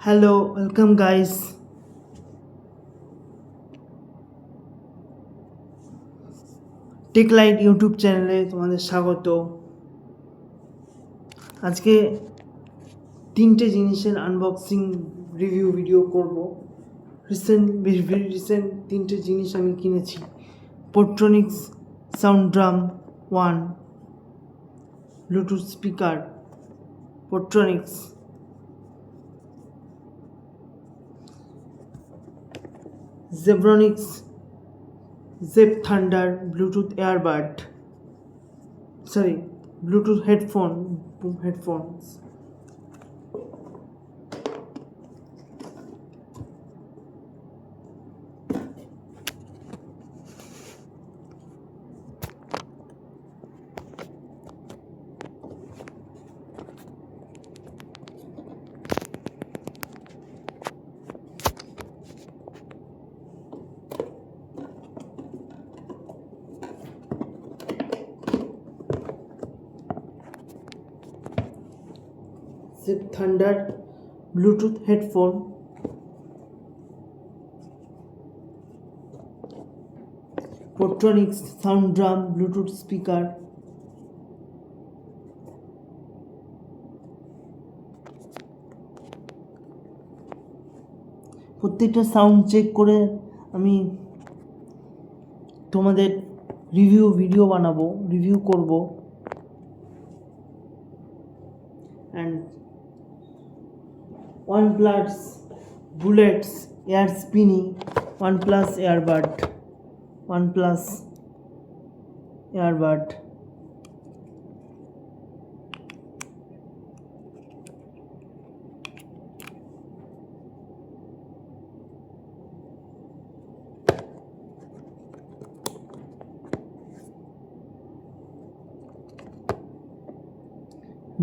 Hello, welcome guys. Techlight YouTube চ্যানেলে তোমাদের স্বাগত। আজকে তিনটে জিনিসের আনবক্সিং রিভিউ ভিডিও করব। রিসেন্ট তিনটে জিনিস আমি কিনেছি। Portronics sound drum 1, Bluetooth speaker Portronics, Zebronics Zeb Thunder Bluetooth Bluetooth headphones. Zeb Thunder Bluetooth headphone, Portronics sound drum Bluetooth speaker, প্রত্যেকটা সাউন্ড চেক করে আমি তোমাদের ভিডিও বানাবো, রিভিউ করব। And OnePlus bullets air spinning, OnePlus airbud,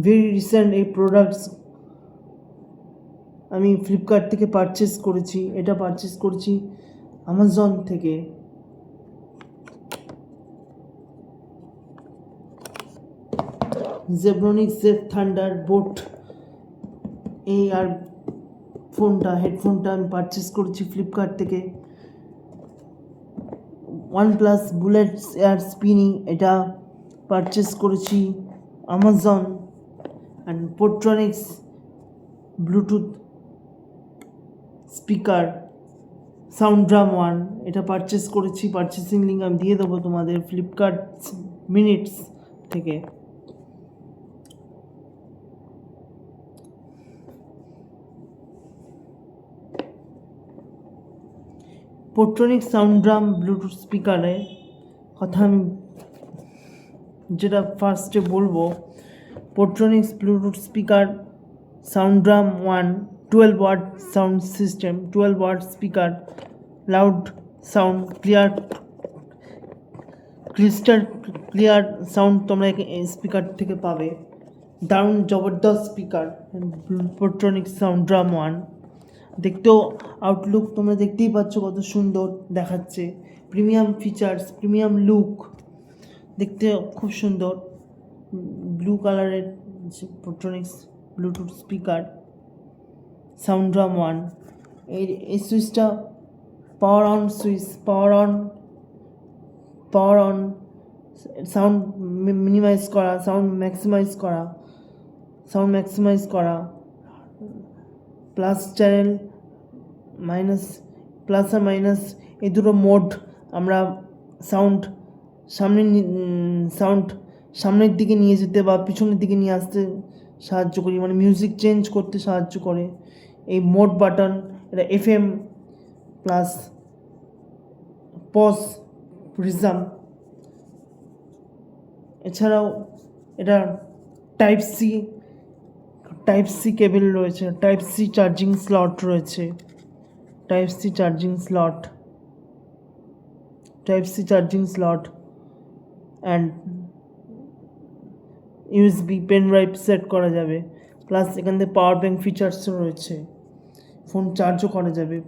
very recent এই products আমি Flipkart থেকে purchase করেছি। এটা পারচেস করেছি অ্যামাজন থেকে। জেব্রনিক্স জেপ থান্ডার বোট এই আর হেডফোনটা আমি পারচেস করেছি ফ্লিপকার্ট থেকে। OnePlus বুলেটস এয়ার স্পিনিং এটা পারচেস করেছি Amazon. And Portronics Bluetooth speaker sound drum 1 এটা পারচেস করেছি। পারচেসিং লিঙ্ক আমি দিয়ে দেবো তোমাদের ফ্লিপকার্ট মিনিটস থেকে। পোট্রনিক্স সাউন্ড ড্রাম ব্লুটুথ স্পিকারে কথা আমি যেটা ফার্স্টে বলবো, Portronics Bluetooth speaker sound drum 1 12 watt sound system, 12 watt speaker, loud sound, crystal clear sound তোমরা এই স্পিকার থেকে পাবে। দারুণ জবরদস্ত স্পিকার পোট্রনিক্স সাউন্ড ড্রাম 1। দেখতেও আউটলুক তোমরা দেখতেই পাচ্ছ কত সুন্দর দেখাচ্ছে। প্রিমিয়াম ফিচার্স, প্রিমিয়াম লুক, দেখতে খুব সুন্দর। ব্লু কালারের পোট্রনিক্স ব্লুটুথ স্পিকার সাউন্ড ড্রাম 1। এই সুইচটা পাওয়ার অন সাউন্ড মিনিমাইজ করা, সাউন্ড ম্যাক্সিমাইজ করা, প্লাস চ্যানেল প্লাস আর মাইনাস এই দুটো মোড আমরা সামনের দিকে নিয়ে যেতে বা পিছনের দিকে নিয়ে আসতে সাহায্য করি, মানে মিউজিক চেঞ্জ করতে সাহায্য করে এই মোড বাটন। এটা FM প্লাস পজ রিজম। এছাড়াও এটা টাইপ সি কেবল রয়েছে, টাইপ সি চার্জিং স্লট রয়েছে, and USB pen drive set করা যাবে। প্লাস এখান থেকে পাওয়ার ব্যাঙ্ক ফিচার্সও রয়েছে, ফোন চার্জও করা যাবে।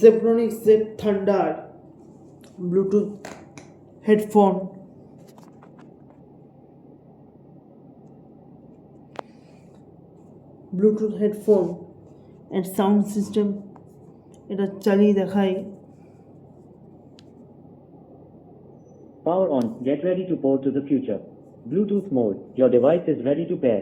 Zebronics Zeb Thunder Bluetooth headphone, Bluetooth headphone and sound system, এটা চালিয়ে দেখাই। Power on. Get ready to port to the future. Bluetooth mode. Your device is ready to pair.